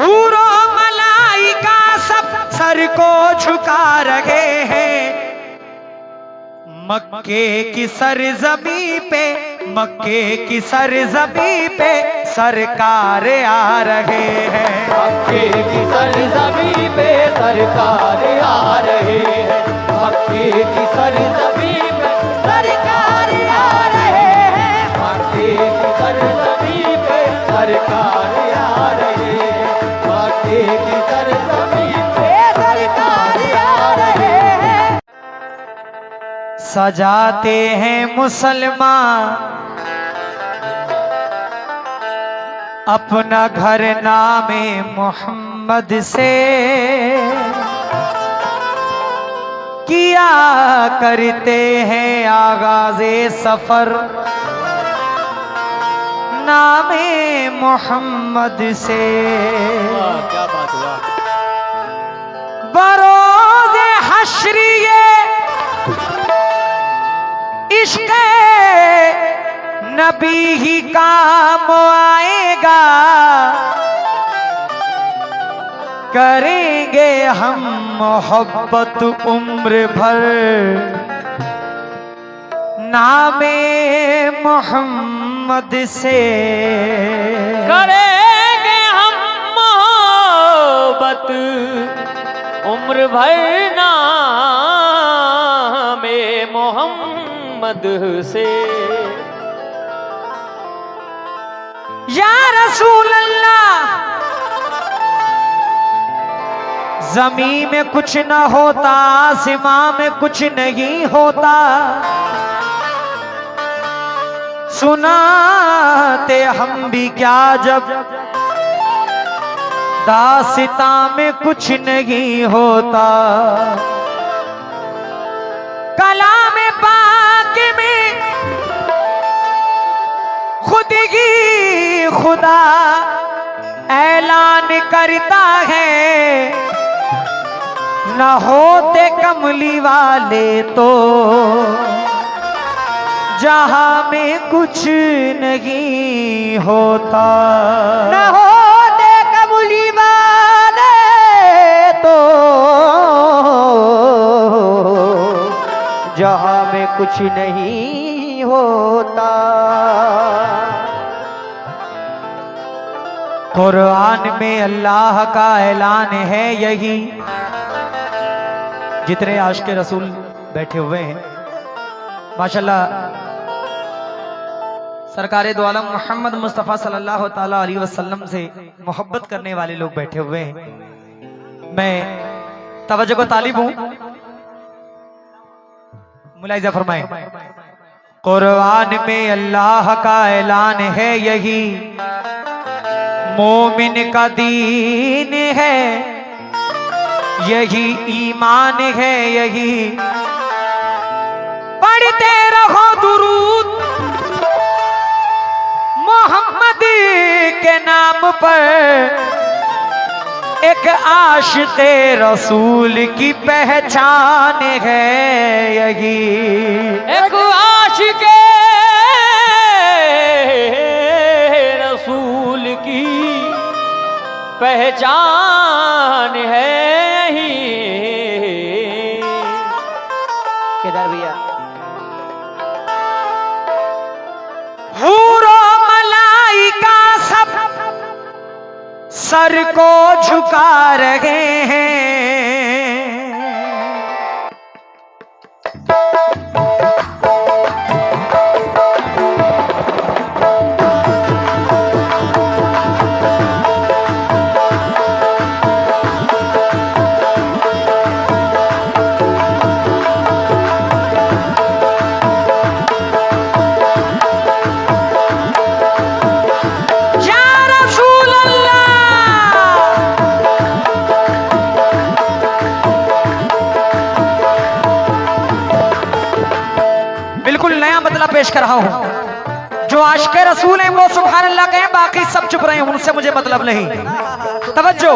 हूरो मलाइका सब सर को झुका रहे हैं। मक्के की सरजमी पे, मक्के की सरजमी पे सरकार आ रहे हैं। मक्के की सरजमी पे सरकार आ रहे हैं। मक्के की सरजमी पे सरकार आ रहे हैं। मक्के की सरजमी पे सरकार आ रहे हैं। मक्के की सरजमी पे सरकार आ रहे हैं। सजाते हैं मुसलमान अपना घर नामे मोहम्मद से, किया करते हैं आगाज़े सफर नामे मोहम्मद से। क्या बात हुआ। बरोज़े हश्रिये इश्क़ नबी ही काम आएगा, करेंगे हम मोहब्बत उम्र भर नामे मोहम्मद से। करेंगे हम मोहब्बत उम्र भर नामे मोहम्मद से। या रसूल अल्लाह, ज़मीन में कुछ न होता, आसमां में कुछ नहीं होता, सुनाते हम भी क्या जब दास्तां में कुछ नहीं होता। कलाम पाक में खुद ही खुदा ऐलान करता है, न होते कमली वाले तो जहां में कुछ नहीं होता। न होते कमली वाले तो जहां में कुछ नहीं होता। कुरान में अल्लाह का ऐलान है यही। जितने आशिक़ रसूल बैठे हुए हैं माशाल्लाह, सरकारे दो आलम मोहम्मद मुस्तफ़ा सल्लल्लाहु ताला अलैहि वसल्लम से मोहब्बत करने वाले लोग बैठे हुए हैं। मैं तवज्जो को तालिब हूं, मुलाहिज़ा फरमाएं। कुरान में अल्लाह का ऐलान है यही, मोमिन का दीन है यही, ईमान है यही। पढ़ते रहो दुरूद मोहम्मद के नाम पर, एक आशिक़े रसूल की पहचान है यही। एक आशिक़े रसूल की पहचान है यही। किधर भैया। हूरो मलाइका सब सर को झुका रहे हैं। पेश कर रहा हूं। जो आशिक़े रसूल हैं वो सुभान अल्लाह कहें, बाकी सब चुप रहे हैं, उनसे मुझे मतलब नहीं। तवज्जो।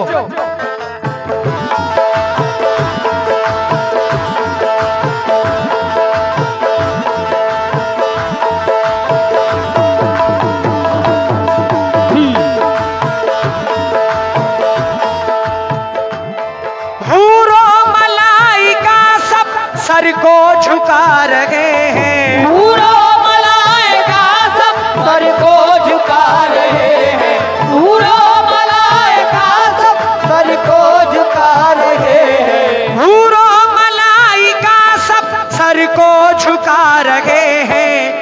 सर को झुका रहे हैं। नूरो मलाइका सब सर को झुका रहे हैं। नूरो मलाइका सब सर को झुका रहे हैं। नूरो मलाइका सब सर को झुका रहे हैं।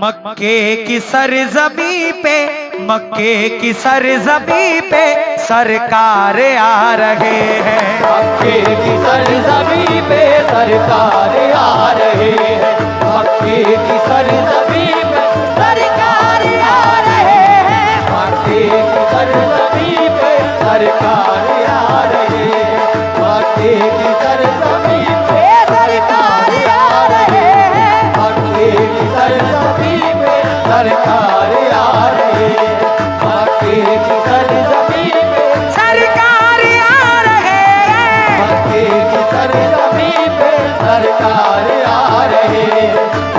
मक्के की सरजमी पे, मक्के की सरजमी पे सरकार आ रहे हैं। मक्के की सरजमी पे सरकार आ रहे हैं। मक्के की सरजमी पे सरकार आ रहे हैं। मक्के की सरजमी पे सरकार आ रहे हैं। मक्के की सरजमी पे सरकार आ रहे हैं। मक्के की सरजमी पे सरकार आ रहे हैं। मक्के की सरजमी पे सरकार आ रहे हैं। मक्के की सरजमी पे सरकार आ रहे हैं।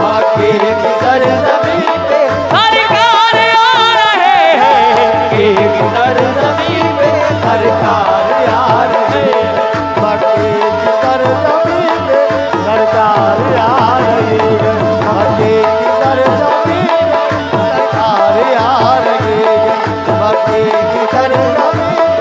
मक्के की सरजमी पे सरकार आ रहे हैं। मक्के की सरजमी पे सरकार आ रहे हैं। मक्के की सरजमी पे सरकार आ रही है। मक्के की सरजमी पे सरकार आ रही है। मक्के की सरजमी पे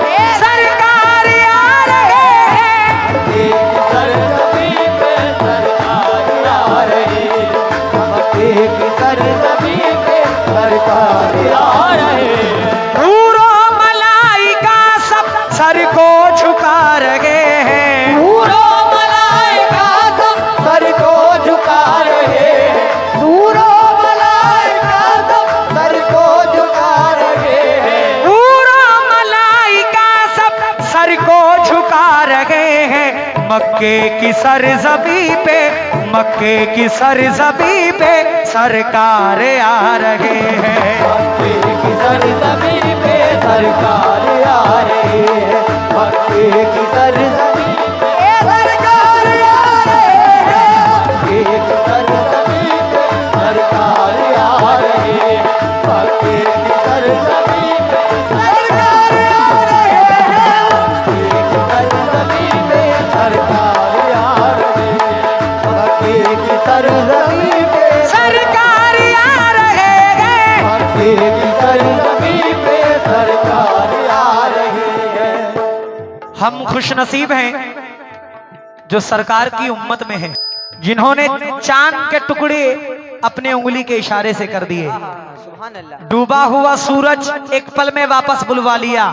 सरकार आ रहे हैं। मक्के की सरजमी पे सरकार आ रही है। मक्के की सरजमी पे सरकार आ रही है। नूरो मलाइका सब सर को झुका रहे हैं। नूरो मलाइका सब सर को झुका रहे हैं। नूरो मलाइका सब सर को झुका रहे हैं। नूरो मलाइका सब सर को झुका रहे हैं। मक्के की सरजमी पे, मक्के की सरजमी पे सरकार आ रहे हैं। मक्के की सरजमी पे सरकार आ रही है। मक्के की सरजमी पे सरकार आ रही है। मक्के की सरजमी पे सरकार आ रही है। मक्के की सरजमी पे सरकार आ रही है। मक्के की सरजमी पे सरकार आ रही है। मक्के की सरजमी पे सरकार आ रहे हैं। मक्के की सरजमी पे सरकार आ रही है। हम खुशनसीब हैं जो सरकार की उम्मत में हैं, जिन्होंने चांद के टुकड़े अपने उंगली के इशारे से कर दिए। डूबा हुआ सूरज एक पल में वापस बुलवा लिया।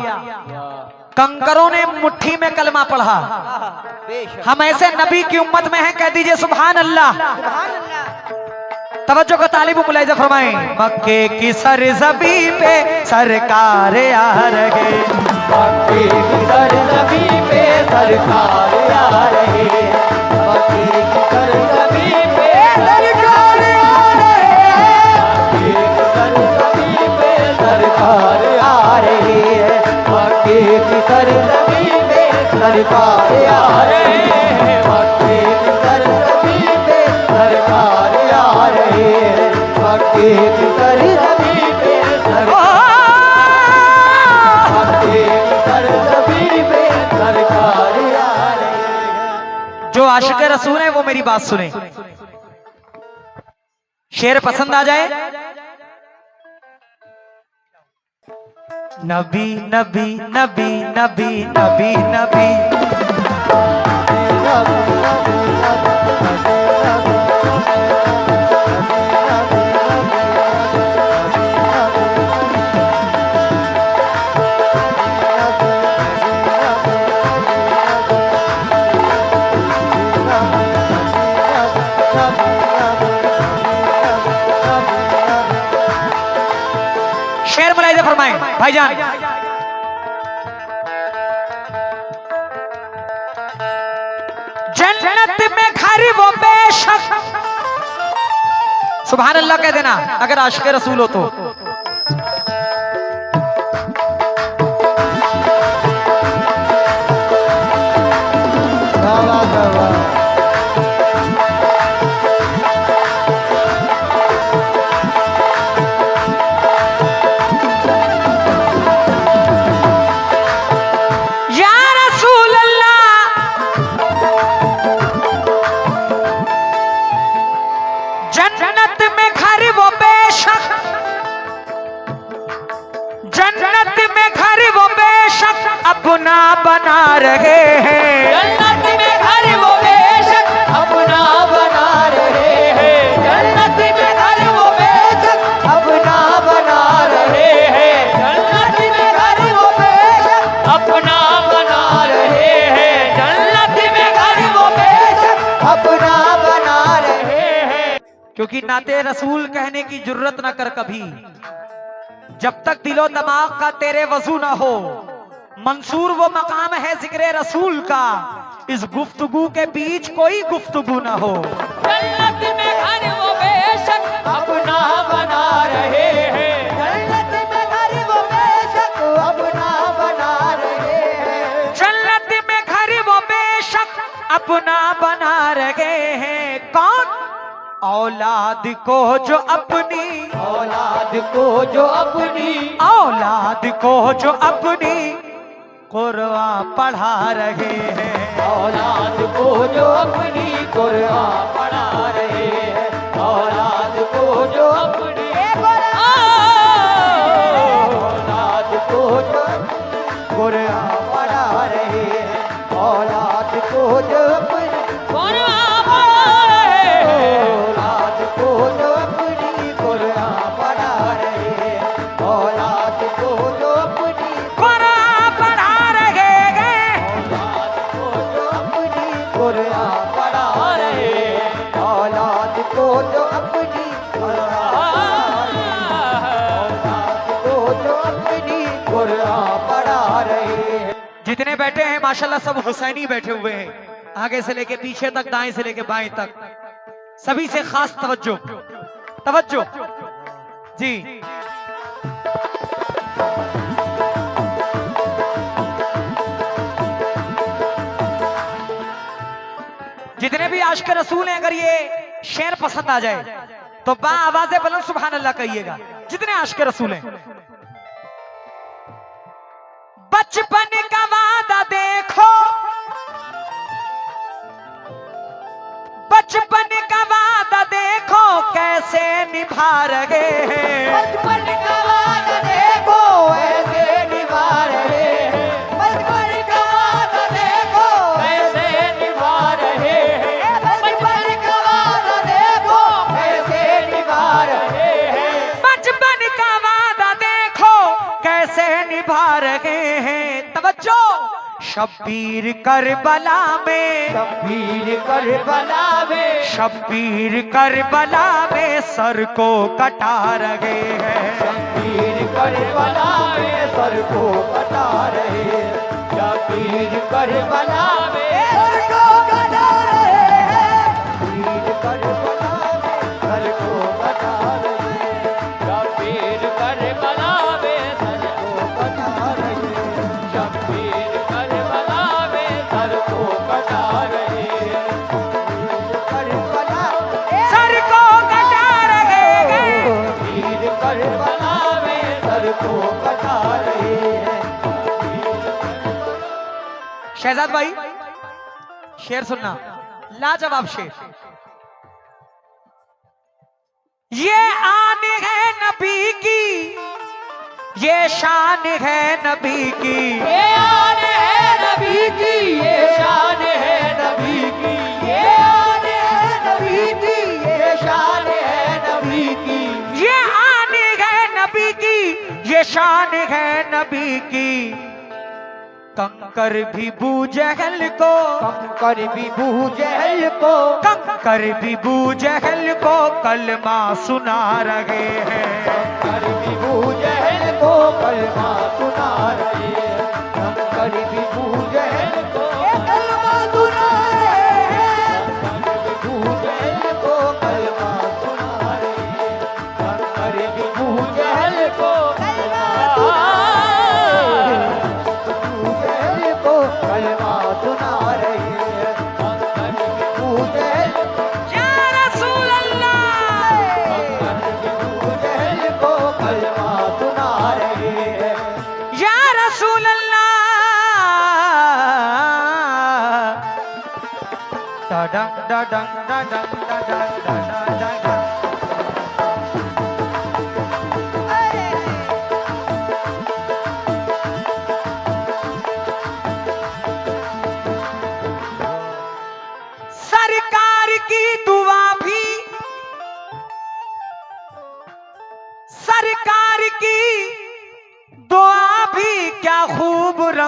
कंकरों ने मुट्ठी में कलमा पढ़ा। हम ऐसे नबी की उम्मत में हैं, कह दीजिए सुभान अल्लाह। तवज्जो का तालिब मुलाहिजा फरमाएं। मक्के की सरजमी पे सरकार आ रहे। मक्के की सरजमी पे सरकार आ रही है। मक्के की सरजमी पे सरकार आ रही है। मक्के की सरजमी पे सरकार आ रही है। मक्के की सरजमी पे सरकार आ रही है। मक्के की सरजमी पे सरकार आ रही है। मक्के की सरजमी पे मक्के की सरजमी पे सरकार आ रही है। जो आशिक रसूल है वो मेरी बात सुने। शेर पसंद आ जाए। नबी नबी नबी नबी नबी नबी शेर मुलाहिजा फरमाएं भाईजान। जन्नत में घर वो बेशक, सुभान अल्लाह कह देना अगर आशिक रसूल हो तो। या रसूल अल्लाह रहे हैं। जन्नत में घर वो बेशक अपना बना रहे हैं। जन्नत में घर वो बेशक अपना बना रहे हैं। जन्नत में घर वो बेशक अपना बना रहे हैं। जन्नत में घर वो बेशक अपना बना रहे हैं। क्योंकि नाते रसूल कहने की जुर्रत न कर कभी, जब तक दिलो दिमाग का तेरे वजू ना हो। मंसूर वो मकाम है जिक्र रसूल का, इस गुफ्तगू के बीच कोई गुफ्तगू ना हो। जन्नत में घर वो बेशक अपना बना रहे हैं। जन्नत में घर वो बेशक अपना बना रहे हैं। जन्नत में घर वो बेशक अपना बना रहे हैं। कौन? औलाद को जो अपनी, औलाद को जो अपनी, औलाद को जो अपनी कुरान पढ़ा रहे हैं। औलाद को जो अपनी कुरान पढ़ा रहे हैं। औलाद को जो अपनी औलाद को जो कुरान पढ़ा रहे हैं। औलाद को जो अपनी कुरान पढ़ा रहे हैं। औलाद को जो अपनी कुरान पढ़ा रहे हैं। औलाद को जो अपनी कुरान पढ़ा रहे हैं। औलाद को जो अपनी कुरान पढ़ा रहे हैं। औलाद को जो अपनी औलाद को जो अपनी कुरान पढ़ा रहे हैं। जितने बैठे हैं माशाल्लाह सब हुसैनी बैठे हुए हैं, आगे से लेके पीछे तक, दाएं से लेके बाएं तक, सभी से खास तवज्जो, तवज्जो जी। जितने भी आशिक रसूल हैं, अगर ये शेर पसंद आ जाए तो बा आवाज़े बुलंद सुभान अल्लाह कहिएगा। जितने आशिक रसूल हैं। बचपन का वादा देखो, बचपन का वादा देखो कैसे निभा रहे हैं। बचपन का वादा देखो ऐसे निभा रहे हैं। बचपन का वादा देखो ऐसे निभा रहे हैं। बचपन का वादा देखो ऐसे निभा रहे हैं। बचपन का वादा देखो कैसे निभा रहे हैं। तवज्जो। शब्बीर करबला में, शब्बीर करबला में, शब्बीर करबला में सर को कटा रहे हैं। शब्बीर करबला में सर को कटा रहे हैं। शब्बीर करबला में सर को कटा रहे हैं। शब्बीर करबला में सर को कटा रहे हैं। शब्बीर करबला में सर को कटा रहे हैं। शब्बीर करबला में सर को कटा रहे हैं। करबला सर को कटा रहे हैं। शब्बीर करबला में सर को कटा रहे हैं। शहजाद भाई शेर सुनना, लाजवाब शेर। ये आन है नबी की, ये शान है नबी की। ये आन है नबी की, ये शान है नबी की। ये आन है नबी की, ये शान है नबी की। ये आन है नबी की, ये शान है नबी की। कंकर भी बू जहल को, कंकर भी बू जहल को, कंकर भी बू जहल को कलमा सुना रहे हैं। कंकर भी बू जहल को कलमा सुना रहे हैं। कंकर भी बू जहल को कलमा सुना रहे हैं। कंकर भी बू जहल को कलमा सुना रहे हैं। कंकर भी बू जहल को कलमा सुना रहे हैं। बू जहल को कलमा सुना रहे हैं। कंकर भी बू जहल या रसूल अल्लाह, कंकर भी बू जहल को कलमा सुना रहे हैं। या रसूल अल्लाह। डडंग डडंग डडंग डडंग डडंग डडंग।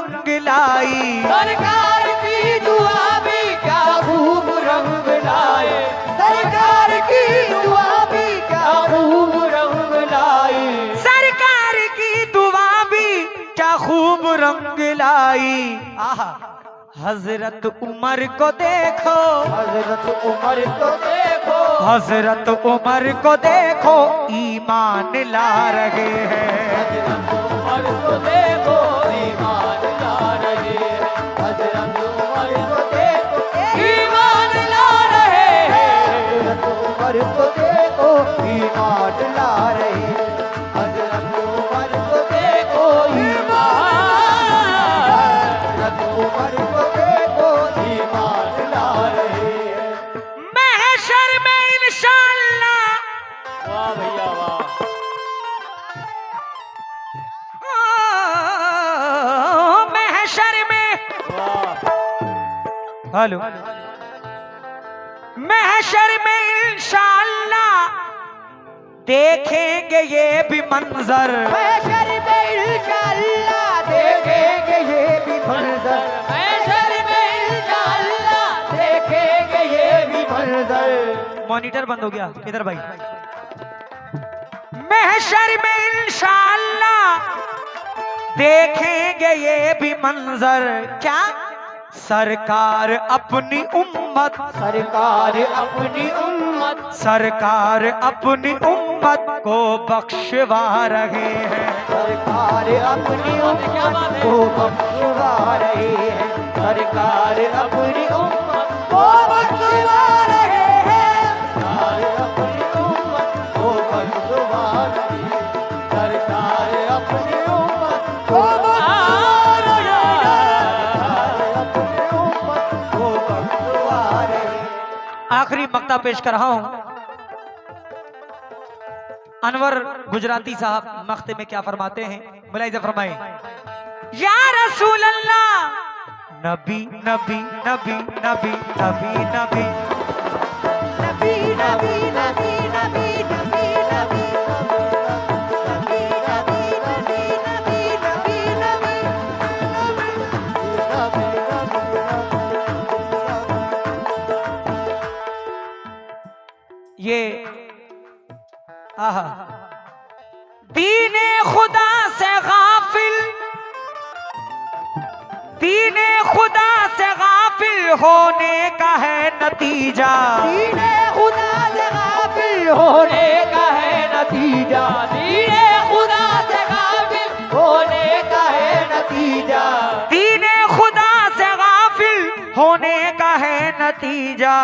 रंग लाई। सरकार की दुआ भी क्या खूब रंग लाए, सरकार की दुआ भी क्या खूब रंग लाई, सरकार की दुआ भी क्या खूब रंग लाई। आहा, हजरत उमर को देखो, हजरत उमर को देखो, हजरत उमर को देखो, ईमान ला रहे हैं। हजरत उमर को देखो, ईमान ला रहे हैं, हजरत उमर को देखो, ईमान ला रहे हैं, हजरत उमर को देखो, ईमान ला रहे हैं, हजरत उमर को देखो, ईमान, हजरत उमर को देखो, ईमान ला रहे हैं। महशर में इंशाअल्लाह, वाह भैया वाह, महशर में, वाह, हेलो, महशर में इंशाअल्लाह देखेंगे ये भी मंजर। महशर में इंशाअल्लाह देखेंगे ये भी मंजर, महशर में इंशाअल्लाह देखेंगे ये भी मंजर। मॉनिटर बंद हो गया किधर भाई? महशर में इंशाअल्लाह देखेंगे ये भी मंजर। क्या? सरकार अपनी उम्मत, सरकार अपनी उम्मत, सरकार अपनी उम्मत को बख्शवा रहे हैं। सरकार अपनी उम्मत को बख्शवा रहे हैं, सरकार अपनी उम्मत को बख्शवा रहे हैं, सरकार अपनी उम्मत को बख्शवा रहे हैं, सरकार अपनी उम्मत को बख्शवा रहे हैं, अपनी उम्मत को बख्शवा रहे हैं। आखिरी मक्ता पेश कर रहा हूं। अनवर गुजराती साहब मख्ते में क्या फरमाते हैं, मुलाहिजा फरमाए। या रसूल अल्लाह, नबी नबी नबी नबी नबी नबी नबी नबी नबी नबी नबी नबी नबी नबी नबी नबी नबी। ये आहा, दीने खुदा से गाफिल, दीने खुदा से गाफिल होने का है नतीजा। दीने खुदा से गाफिल होने का है नतीजा, दीने खुदा से गाफिल होने का है नतीजा, दीने खुदा से गाफिल होने का है नतीजा।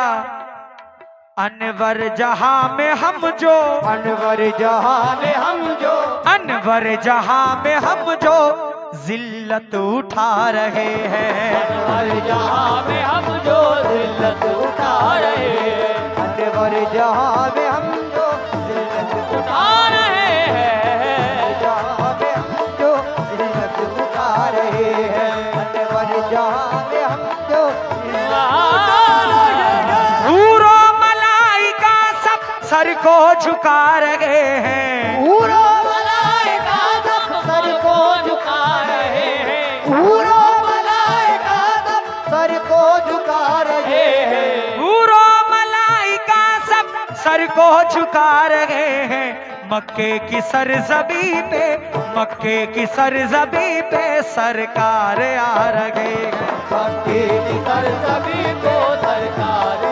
अनवर जहां में हम जो, अनवर जहां में हम जो, अनवर जहां में हम जो जिल्लत उठा रहे हैं। अनवर जहां में हम जो जिल्लत उठा रहे हैं, अनवर जहां में हम जो जिल्लत उठा रहे हैं, जहां में हम जो जिल्लत उठा रहे हैं, अनवर जहां में हम जो हूरो मलाइका सब सर को झुका रहे हैं। हूरो मलाइका सब सर को झुका रहे हैं, हूरो मलाइका सब सर को झुका रहे हैं, हूरो मलाइका सब सर को झुका रहे हैं। मक्के की सरजमी पे, मक्के की सरजमी पे सरकार आ रहे हैं। मक्के की सरजमी को सरकार